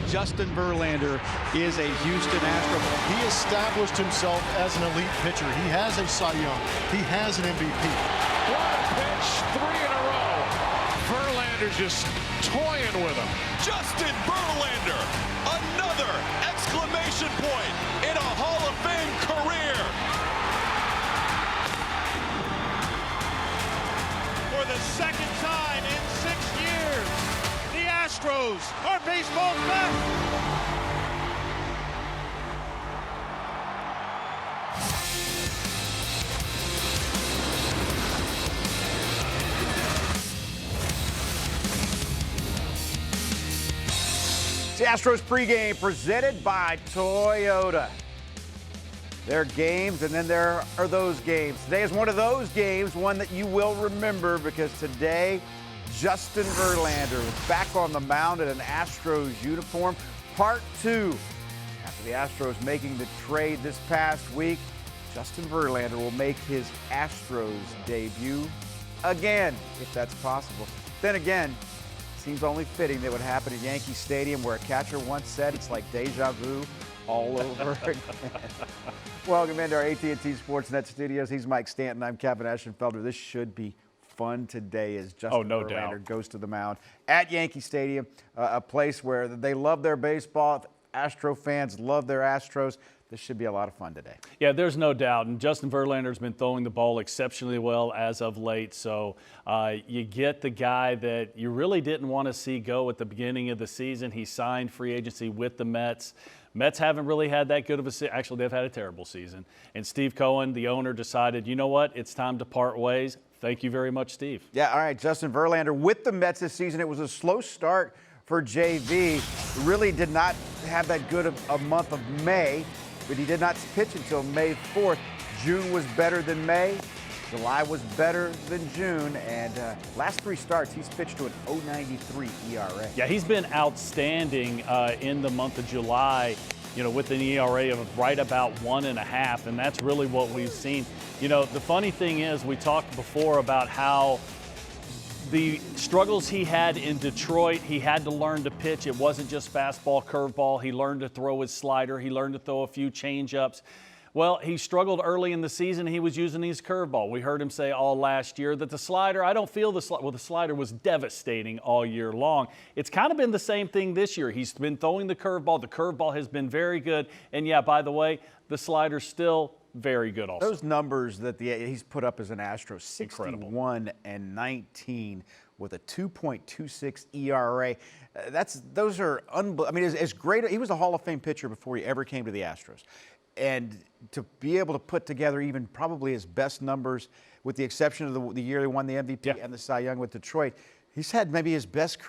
Justin Verlander is a Houston Astro. He established himself as an elite pitcher. He has a Cy Young. He has an MVP. What a pitch, 3 in a row. Verlander's just toying with him. Justin Verlander, another exclamation point in a Hall of Fame career. For the second time in 6 years, the Astros are baseball's best. It's the Astros pregame presented by Toyota. There are games, and then there are those games. Today is one of those games, one that you will remember, because today, Justin Verlander is back on the mound in an Astros uniform. Part 2. After the Astros making the trade this past week, Justin Verlander will make his Astros debut again, if that's possible. Then again, seems only fitting that would happen at Yankee Stadium, where a catcher once said it's like deja vu all over again. Welcome into our AT&T Sportsnet studios. He's Mike Stanton. I'm Kevin Eschenfelder. This should be fun today as Justin Verlander goes to the mound at Yankee Stadium, a place where they love their baseball. Astro fans love their Astros. This should be a lot of fun today. Yeah, there's no doubt. And Justin Verlander's been throwing the ball exceptionally well as of late. So you get the guy that you really didn't want to see go at the beginning of the season. He signed free agency with the Mets. Mets haven't really had that good of a season. Actually, they've had a terrible season. And Steve Cohen, the owner, decided, you know what, it's time to part ways. Thank you very much, Steve. Yeah, all right, Justin Verlander with the Mets this season. It was a slow start for JV. Really did not have that good of a month of May, but he did not pitch until May 4th. June was better than May. July was better than June, and last 3 starts, he's pitched to an 0.93 ERA. Yeah, he's been outstanding in the month of July, you know, with an ERA of right about 1.5, and that's really what we've seen. You know, the funny thing is, we talked before about how the struggles he had in Detroit, he had to learn to pitch. It wasn't just fastball, curveball. He learned to throw his slider. He learned to throw a few changeups. Well, he struggled early in the season. He was using his curveball. We heard him say all last year that the slider, I don't feel the slider. Well, the slider was devastating all year long. It's kind of been the same thing this year. He's been throwing the curveball. The curveball has been very good. And yeah, by the way, the slider's still very good also. Those numbers that he's put up as an Astro, 61 and 19 with a 2.26 ERA. Those are unbelievable. I mean, as great. He was a Hall of Fame pitcher before he ever came to the Astros. And to be able to put together even probably his best numbers, with the exception of the year he won the MVP and the Cy Young with Detroit, he's had maybe his best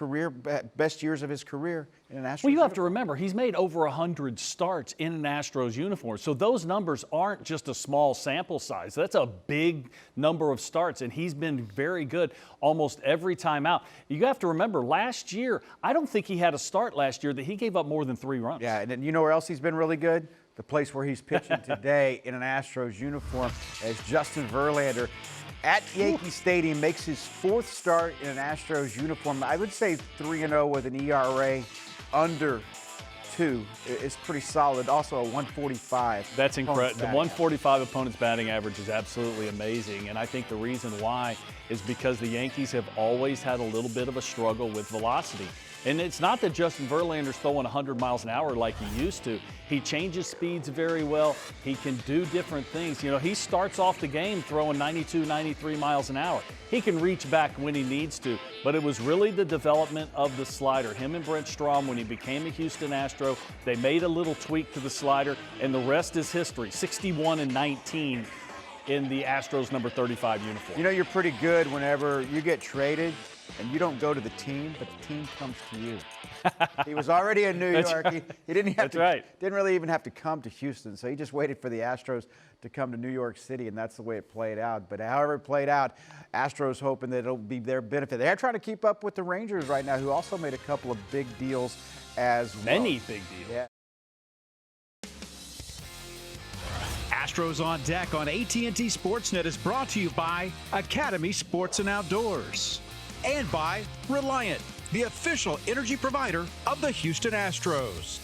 years of his career in an Astros Well, you have to uniform. remember, he's made over 100 starts in an Astros uniform. So those numbers aren't just a small sample size. That's a big number of starts, and he's been very good almost every time out. You have to remember, last year, I don't think he had a start last year that he gave up more than 3 runs. Yeah, and then you know where else he's been really good? The place where he's pitching today in an Astros uniform, as Justin Verlander at Yankee Stadium makes his 4th start in an Astros uniform. I would say 3-0 with an ERA under 2 is pretty solid. Also a 145. That's incredible. The 145 opponent's batting average is absolutely amazing, and I think the reason why is because the Yankees have always had a little bit of a struggle with velocity. And it's not that Justin Verlander's throwing 100 miles an hour like he used to. He changes speeds very well. He can do different things. You know, he starts off the game throwing 92, 93 miles an hour. He can reach back when he needs to, but it was really the development of the slider. Him and Brent Strom, when he became a Houston Astro, they made a little tweak to the slider, and the rest is history. 61 and 19 in the Astros number 35 uniform. You know, you're pretty good whenever you get traded and you don't go to the team, but the team comes to you. He was already in New York. Right. He didn't have That's didn't really even have to come to Houston. So he just waited for the Astros to come to New York City, and that's the way it played out. But however it played out, Astros hoping that it'll be their benefit. They're trying to keep up with the Rangers right now, who also made a couple of big deals as well. Many big deals. Yeah. Astros on Deck on AT&T Sportsnet is brought to you by Academy Sports and Outdoors and by Reliant. the official energy provider of the Houston Astros.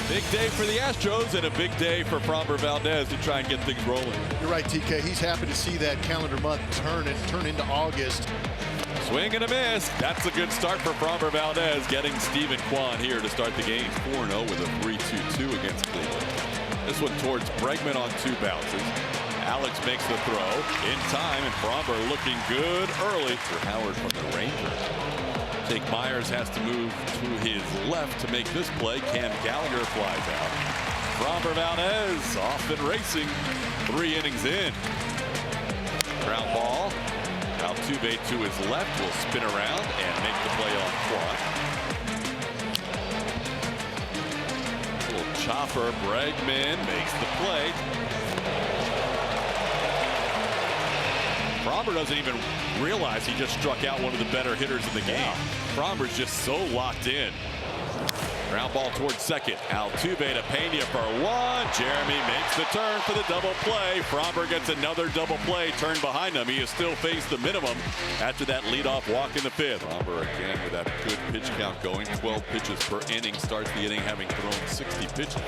Big day for the Astros and a big day for Framber Valdez to try and get things rolling. You're right, TK. He's happy to see that calendar month turn into August. Swing and a miss. That's a good start for Framber Valdez, getting Steven Kwan here to start the game 4-0 with a 3-2-2 against Cleveland. This one towards Pregame on 2 bounces. Alex makes the throw in time, and Framber looking good early for Howard from the Rangers. Jake Myers has to move to his left to make this play. Cam Gallagher flies out. Framber Valdez off and racing. 3 innings in. Ground ball. Altuve to his left will spin around and make the play on Kwan. Little chopper. Bregman makes the play. Framber doesn't even realize he just struck out one of the better hitters in the game. Framber's just so locked in. Ground ball towards second. Altuve to Pena for 1. Jeremy makes the turn for the double play. Framber gets another double play. Turn behind him. He has still faced the minimum after that leadoff walk in the 5th. Framber again with that good pitch count going. 12 pitches per inning. Starts the inning having thrown 60 pitches.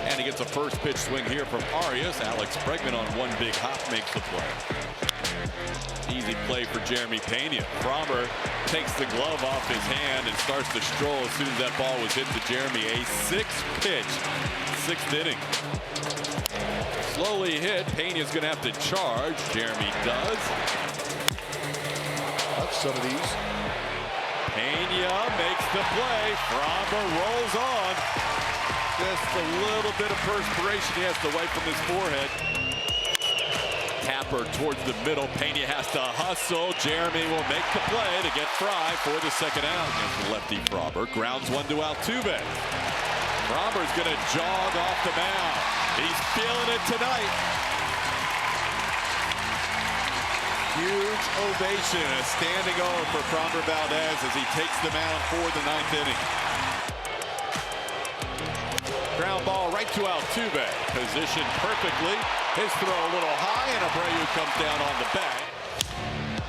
And he gets a first pitch swing here from Arias. Alex Bregman on one big hop makes the play. Easy play for Jeremy Pena. Framber takes the glove off his hand and starts to stroll as soon as that ball was hit to Jeremy. A 6-pitch, 6th inning. Slowly hit. Pena's going to have to charge. Jeremy does. That's some of these. Pena makes the play. Framber rolls on. Just a little bit of perspiration he has to wipe from his forehead. Tapper towards the middle. Pena has to hustle. Jeremy will make the play to get Fry for the second out against the lefty Framber. Grounds one to Altuve. Framber's going to jog off the mound. He's feeling it tonight. Huge ovation, a standing O for Framber Valdez as he takes the mound for the 9th inning. Ground ball right to Altuve. Positioned perfectly. His throw a little high, and Abreu comes down on the back.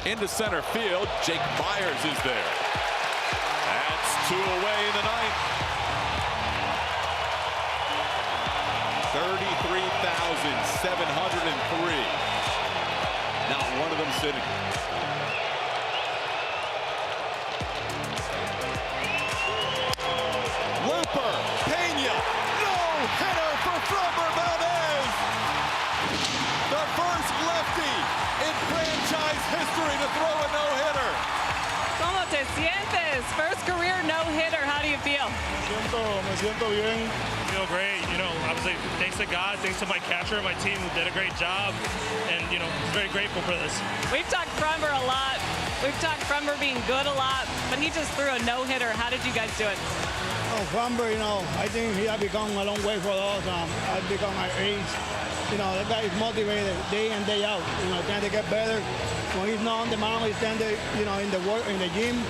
Into center field, Jake Myers is there. That's 2 away in the 9th. 33,703. Not one of them sitting. Looper, Pena, no-hitter for Framber Valdez. The first lefty in franchise history to throw a no-hitter. ¿Cómo te sientes? First career no-hitter. How do you feel? Me siento bien. I feel great. Obviously, thanks to God, thanks to my catcher and my team who did a great job. And, very grateful for this. We've talked Framber a lot. We've talked Framber being good a lot, but he just threw a no-hitter. How did you guys do it? Framber, I think he has become a long way for us. Has become our ace. That guy is motivated day in, day out. Trying to get better. When he's not on the mound, he's standing, in the gym.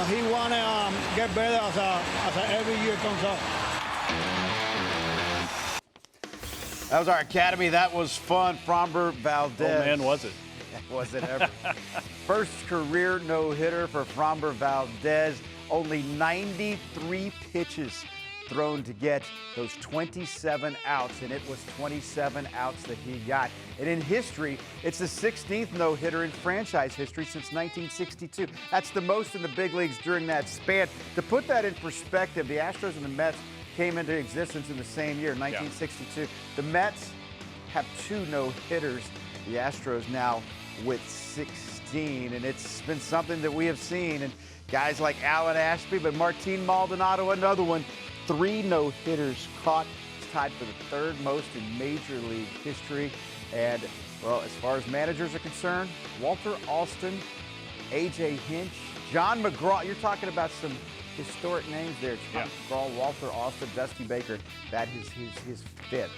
He want to get better as every year comes up. That was our academy. That was fun. Framber Valdez. Oh, man, was it. Was it ever. First career no-hitter for Framber Valdez. Only 93 pitches thrown to get those 27 outs, and it was 27 outs that he got. And in history, it's the 16th no-hitter in franchise history since 1962. That's the most in the big leagues during that span. To put that in perspective, the Astros and the Mets came into existence in the same year, 1962. Yeah. The Mets have 2 no-hitters. The Astros now with 16, and it's been something that we have seen. And guys like Alan Ashby, but Martin Maldonado, another one. 3 no-hitters caught. It's tied for the 3rd most in Major League history. And, well, as far as managers are concerned, Walter Alston, A.J. Hinch, John McGraw. You're talking about some historic names there. John McGraw, Walter Alston, Dusty Baker. That is his 5th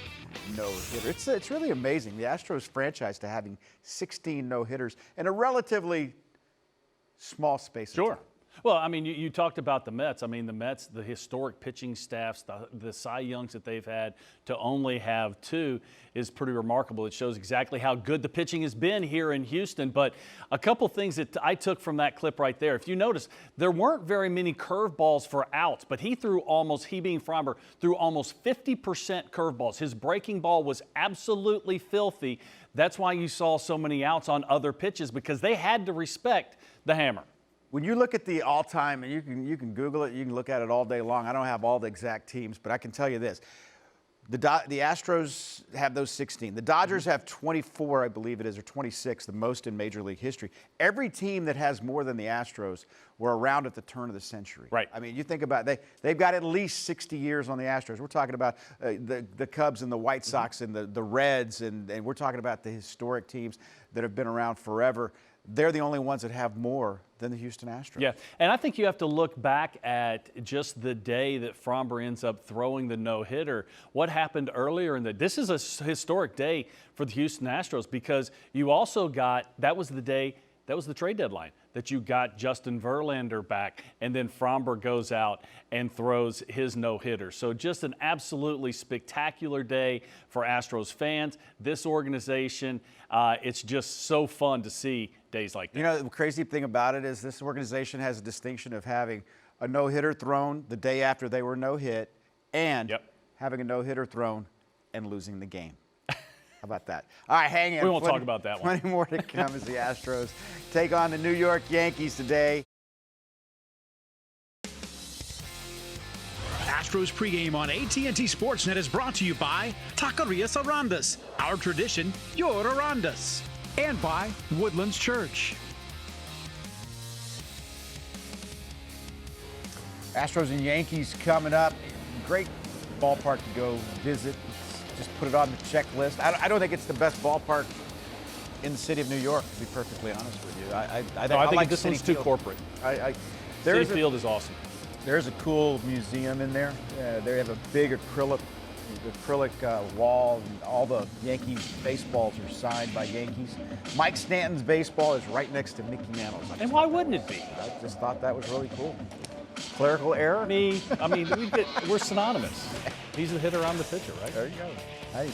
no-hitter. It's really amazing. The Astros franchise to having 16 no-hitters in a relatively small space of time. Well, I mean, you talked about the Mets. I mean, the Mets, the historic pitching staffs, the Cy Youngs that they've had, to only have 2 is pretty remarkable. It shows exactly how good the pitching has been here in Houston. But a couple things that I took from that clip right there. If you notice, there weren't very many curveballs for outs, but he being Framber, threw almost 50% curveballs. His breaking ball was absolutely filthy. That's why you saw so many outs on other pitches, because they had to respect the hammer. When you look at the all-time, and you can Google it, you can look at it all day long. I don't have all the exact teams, but I can tell you this. The Astros have those 16. The Dodgers have 24, I believe it is, or 26, the most in Major League history. Every team that has more than the Astros were around at the turn of the century. Right. I mean, you think about it, they've got at least 60 years on the Astros. We're talking about the Cubs and the White Sox and the Reds, and we're talking about the historic teams that have been around forever. They're the only ones that have more than the Houston Astros. Yeah, and I think you have to look back at just the day that Framber ends up throwing the no-hitter. What happened earlier in this is a historic day for the Houston Astros, because you also got, that was the trade deadline, that you got Justin Verlander back, and then Framber goes out and throws his no-hitter. So just an absolutely spectacular day for Astros fans, this organization. It's just so fun to see days like that. You know, the crazy thing about it is this organization has a distinction of having a no-hitter thrown the day after they were no-hit, and having a no-hitter thrown and losing the game. How about that? All right, hang in. We won't talk about that one. Plenty more to come as the Astros take on the New York Yankees today. Astros pregame on AT&T Sportsnet is brought to you by Taquerias Arandas, our tradition, your Arandas, and by Woodlands Church. Astros and Yankees coming up. Great ballpark to go visit. Just put it on the checklist. I don't think it's the best ballpark in the city of New York, to be perfectly honest with you. I think this one's too corporate. City Field is awesome. There's a cool museum in there. They have a big acrylic wall, and all the Yankees baseballs are signed by Yankees. Mike Stanton's baseball is right next to Mickey Mantle's. And why wouldn't it be? I just thought that was really cool. Clerical error? I mean, we're synonymous. He's the hitter, I'm the pitcher, right? There you go. Hey,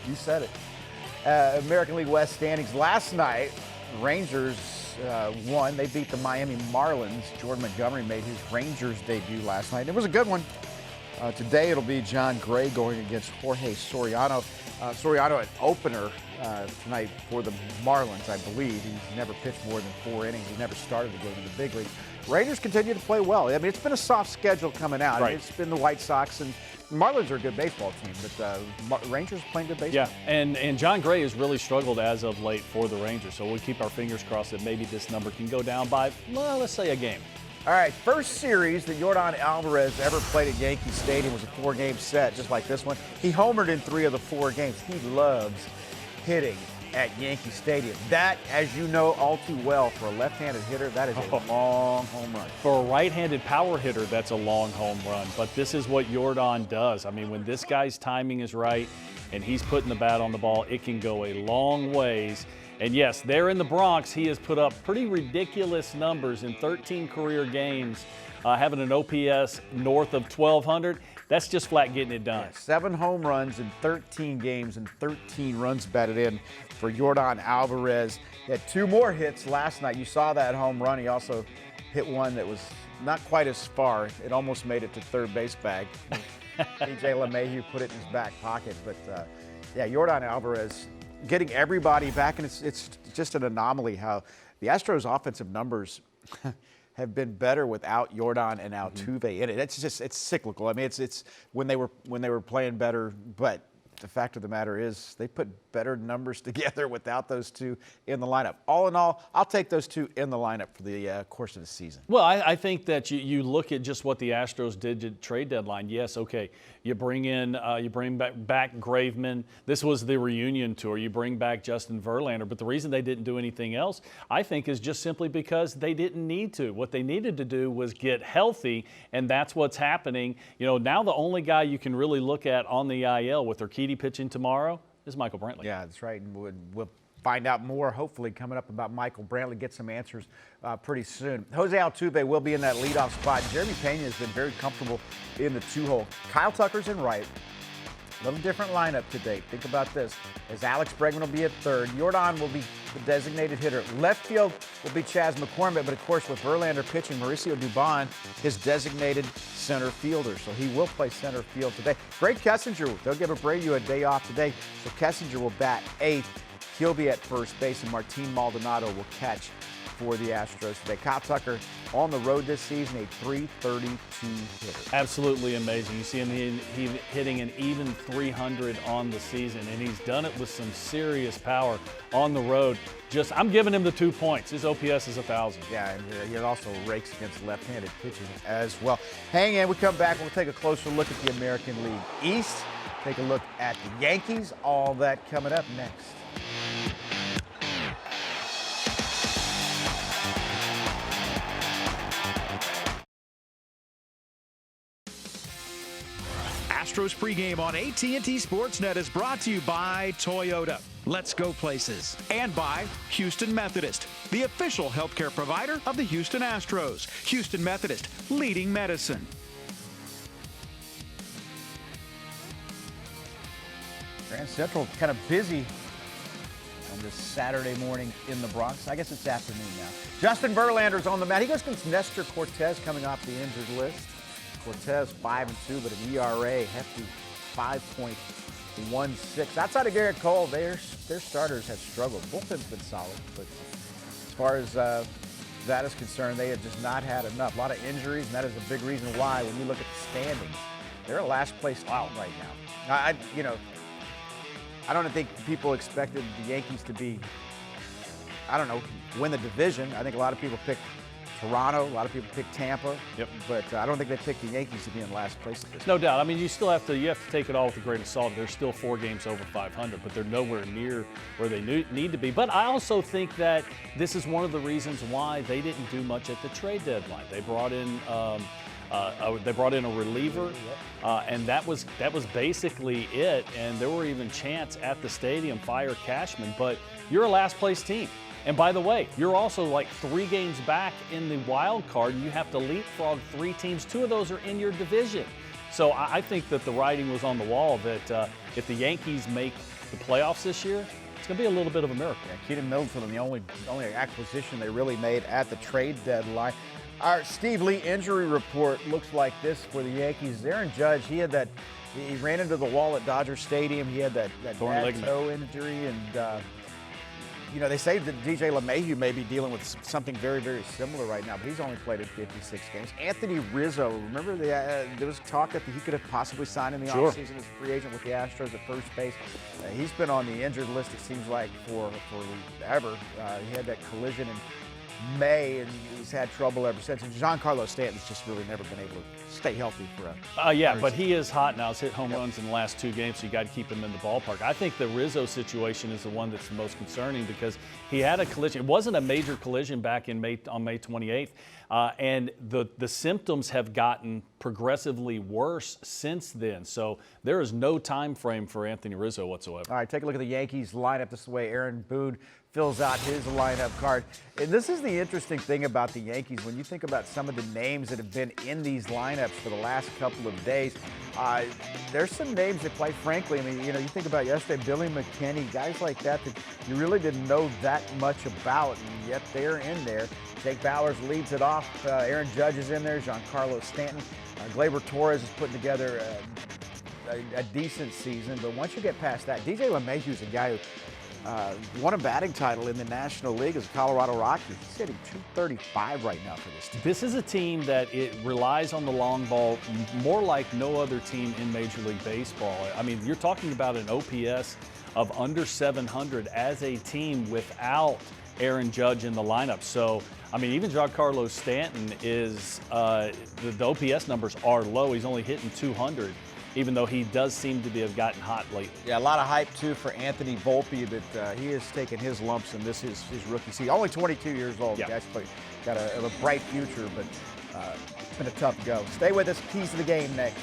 you said it. American League West standings last night. Rangers won. They beat the Miami Marlins. Jordan Montgomery made his Rangers debut last night. It was a good one. Today it'll be John Gray going against Jorge Soriano. Soriano an opener tonight for the Marlins, I believe. He's never pitched more than 4 innings. He's never started to go to the big leagues. Rangers continue to play well. I mean, it's been a soft schedule coming out. Right. I mean, it's been the White Sox, and the Marlins are a good baseball team, but Rangers playing good baseball. Yeah, and John Gray has really struggled as of late for the Rangers, so we'll keep our fingers crossed that maybe this number can go down by, well, let's say a game. All right, first series that Yordan Alvarez ever played at Yankee Stadium was a 4-game set, just like this one. He homered in 3 of the 4 games. He loves hitting at Yankee Stadium. That, as you know all too well, for a left-handed hitter, that is a long home run. For a right-handed power hitter, that's a long home run. But this is what Yordan does. I mean, when this guy's timing is right and he's putting the bat on the ball, it can go a long ways. And yes, there in the Bronx, he has put up pretty ridiculous numbers in 13 career games, having an OPS north of 1,200. That's just flat getting it done. Yeah, 7 home runs in 13 games and 13 runs batted in for Yordan Alvarez. He had 2 more hits last night. You saw that home run. He also hit one that was not quite as far. It almost made it to third base bag. DJ LeMahieu put it in his back pocket. But, yeah, Yordan Alvarez getting everybody back, and it's just an anomaly how the Astros' offensive numbers have been better without Yordan and Altuve in it. It's cyclical. I mean, it's when they were playing better, but the fact of the matter is they put better numbers together without those 2 in the lineup. All in all, I'll take those 2 in the lineup for the course of the season. Well, I think that you look at just what the Astros did at trade deadline. Yes, okay, you bring back Graveman. This was the reunion tour. You bring back Justin Verlander. But the reason they didn't do anything else, I think, is just simply because they didn't need to. What they needed to do was get healthy, and that's what's happening. You know, now the only guy you can really look at on the IL with Urquidy pitching tomorrow is Michael Brantley. Yeah, that's right. And we'll find out more, hopefully, coming up about Michael Brantley. Get some answers pretty soon. Jose Altuve will be in that leadoff spot. Jeremy Pena has been very comfortable in the 2-hole. Kyle Tucker's in right. A little different lineup today. Think about this. As Alex Bregman will be at third. Jordan will be the designated hitter. Left field will be Chas McCormick, but of course with Verlander pitching, Mauricio Dubon, his designated center fielder. So he will play center field today. Greg Kessinger, they'll give Abreu a day off today. So Kessinger will bat 8th. He'll be at first base, and Martin Maldonado will catch for the Astros today. Kyle Tucker on the road this season, a .332 hitter. Absolutely amazing. You see him hitting an even 300 on the season, and he's done it with some serious power on the road. I'm giving him the 2 points. His OPS is 1,000. Yeah, and he also rakes against left-handed pitching as well. Hang in, we come back, we'll take a closer look at the American League East, take a look at the Yankees, all that coming up next. Astros pregame on AT&T Sportsnet is brought to you by Toyota. Let's go places. And by Houston Methodist, the official healthcare provider of the Houston Astros. Houston Methodist, leading medicine. Grand Central kind of busy on this Saturday morning in the Bronx. I guess it's afternoon now. Justin Verlander's on the mound. He goes against Nestor Cortez coming off the injured list. Cortez 5-2, but an ERA hefty 5.16. Outside of Garrett Cole, their starters have struggled. Bullpen's been solid, but as far as that is concerned, they have just not had enough. A lot of injuries, and that is a big reason why when you look at the standings, they're a last place out right now. I don't think people expected the Yankees to be, win the division. I think a lot of people picked Toronto, a lot of people picked Tampa. Yep. But I don't think they picked the Yankees to be in last place at this No doubt. I mean, you have to take it all with a grain of salt. They're still 4 games over 500, but they're nowhere near where they need to be. But I also think that this is one of the reasons why they didn't do much at the trade deadline. They brought in a reliever, and that was basically it. And there were even chants at the stadium, fire Cashman. But you're a last place team. And by the way, you're also like 3 games back in the wild card, and you have to leapfrog 3 teams. 2 of those are in your division. So I think that the writing was on the wall that if the Yankees make the playoffs this year, it's going to be a little bit of a miracle. Yeah, Keaton Middleton, the only acquisition they really made at the trade deadline. Our Steve Lee injury report looks like this for the Yankees. Aaron Judge, he ran into the wall at Dodger Stadium. He had that bad toe injury, and they say that DJ LeMahieu may be dealing with something very, very similar right now, but he's only played in 56 games. Anthony Rizzo, remember there was talk that he could have possibly signed in the offseason as a free agent with the Astros at first base. He's been on the injured list, it seems like, for ever. He had that collision in May, and he's had trouble ever since. And Giancarlo Stanton's just really never been able to stay healthy for a but he is hot now. He's hit home runs in the last 2 games, so you got to keep him in the ballpark. I think the Rizzo situation is the one that's the most concerning because he had a collision. It wasn't a major collision back on May 28th, and the symptoms have gotten progressively worse since then. So there is no time frame for Anthony Rizzo whatsoever. All right, take a look at the Yankees lineup. This is the way Aaron Boone fills out his lineup card. And this is the interesting thing about the Yankees. When you think about some of the names that have been in these lineups for the last couple of days, there's some names that, quite frankly, you think about yesterday, Billy McKinney, guys like that you really didn't know that much about, and yet they're in there. Jake Bowers leads it off. Aaron Judge is in there. Giancarlo Stanton. Gleyber Torres is putting together a decent season. But once you get past that, DJ LeMahieu is a guy who won a batting title in the National League as a Colorado Rocky. He's hitting .235 right now for this team. This is a team that it relies on the long ball more like no other team in Major League Baseball. I mean, you're talking about an OPS of under 700 as a team without Aaron Judge in the lineup. So, I mean, even Giancarlo Stanton is, the OPS numbers are low. He's only hitting 200. Even though he does seem to have gotten hot lately. Yeah, a lot of hype, too, for Anthony Volpe, that he has taken his lumps in his rookie season. Only 22 years old. Yeah. The guy's got a bright future, but it's been a tough go. Stay with us. Keys to the game next.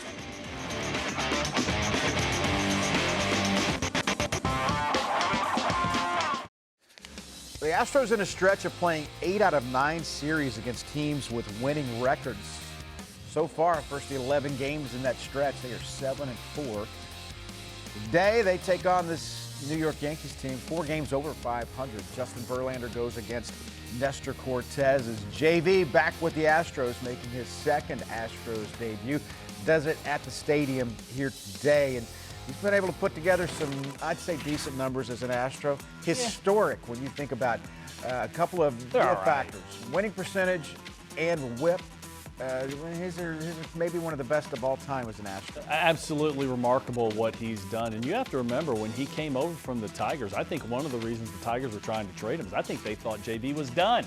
The Astros in a stretch of playing 8 out of 9 series against teams with winning records. So far, first 11 games in that stretch, they are 7-4. Today, they take on this New York Yankees team, 4 games over 500. Justin Verlander goes against Nestor Cortez as JV back with the Astros, making his second Astros debut. Does it at the stadium here today, and he's been able to put together some, I'd say, decent numbers as an Astro. Historic when you think about a couple of factors. Winning percentage and whip. His are maybe one of the best of all time as an Astro. Absolutely remarkable what he's done. And you have to remember, when he came over from the Tigers, I think one of the reasons the Tigers were trying to trade him is I think they thought JV was done.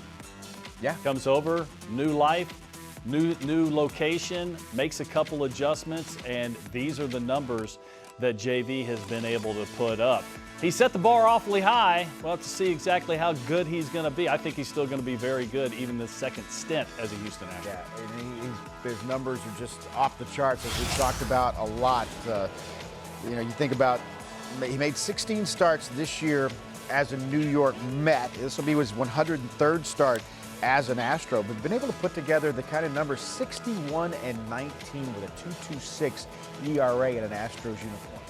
Yeah. Comes over, new life, new location, makes a couple adjustments, and these are the numbers that JV has been able to put up. He set the bar awfully high. We'll have to see exactly how good he's going to be. I think he's still going to be very good, even the second stint as a Houston Astro. Yeah, and his numbers are just off the charts, as we've talked about a lot. You think about, he made 16 starts this year as a New York Met. This will be his 103rd start as an Astro, but been able to put together the kind of numbers 61-19 with a 2.26 ERA in an Astros uniform.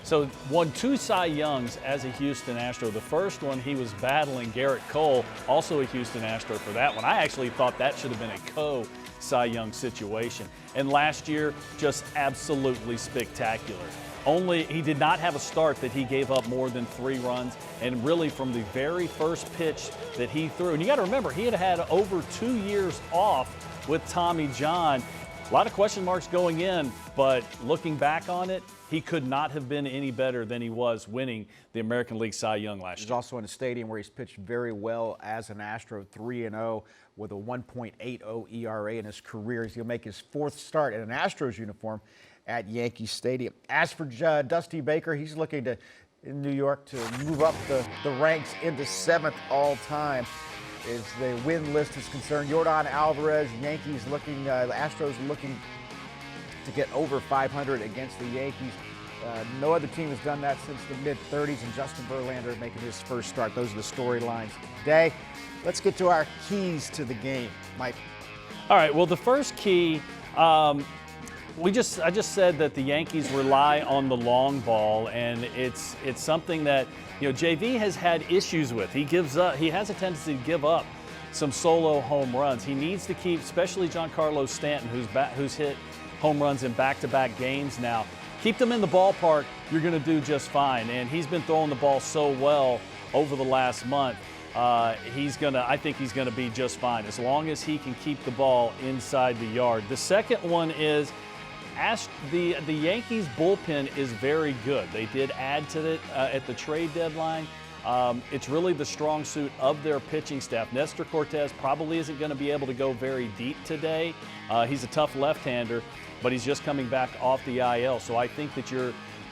So won 2 Cy Youngs as a Houston Astro. The first one, he was battling Garrett Cole, also a Houston Astro, for that one. I actually thought that should have been a co-Cy Young situation. And last year, just absolutely spectacular. Only he did not have a start that he gave up more than 3 runs, and really from the very first pitch that he threw. And you got to remember, he had over 2 years off with Tommy John. A lot of question marks going in, but looking back on it, he could not have been any better than he was winning the American League Cy Young last year. He's also in a stadium where he's pitched very well as an Astro, 3-0 with a 1.80 ERA in his career. He'll make his 4th start in an Astros uniform at Yankee Stadium. As for Dusty Baker, he's looking to, in New York, to move up the ranks into 7th all-time. As the win list is concerned, Yordan Alvarez, Yankees looking, the Astros looking to get over 500 against the Yankees. No other team has done that since the mid-30s, and Justin Verlander making his first start. Those are the storylines today. Let's get to our keys to the game, Mike. All right, well, the first key, I just said that the Yankees rely on the long ball, and it's something that, JV has had issues with. He has a tendency to give up some solo home runs. He needs to keep, especially Giancarlo Stanton, who's hit home runs in back-to-back games now. Keep them in the ballpark, you're going to do just fine. And he's been throwing the ball so well over the last month. I think he's going to be just fine as long as he can keep the ball inside the yard. The second one is, the Yankees bullpen is very good. They did add to it at the trade deadline. It's really the strong suit of their pitching staff. Nestor Cortez probably isn't going to be able to go very deep today. He's a tough left-hander, but he's just coming back off the IL. So I think that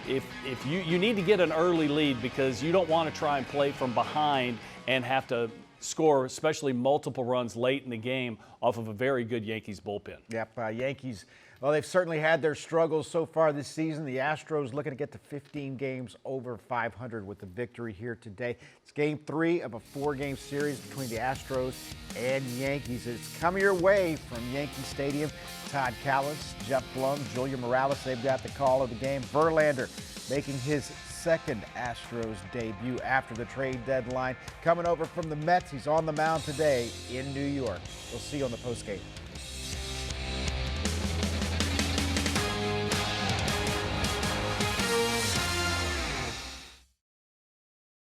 if you need to get an early lead, because you don't want to try and play from behind and have to score, especially multiple runs late in the game off of a very good Yankees bullpen. Yep, Yankees, well, they've certainly had their struggles so far this season. The Astros looking to get to 15 games over 500 with the victory here today. It's game 3 of a 4-game series between the Astros and Yankees. It's coming your way from Yankee Stadium. Todd Callis, Jeff Blum, Julia Morales, they've got the call of the game. Verlander making his second Astros debut after the trade deadline. Coming over from the Mets, he's on the mound today in New York. We'll see you on the postgame.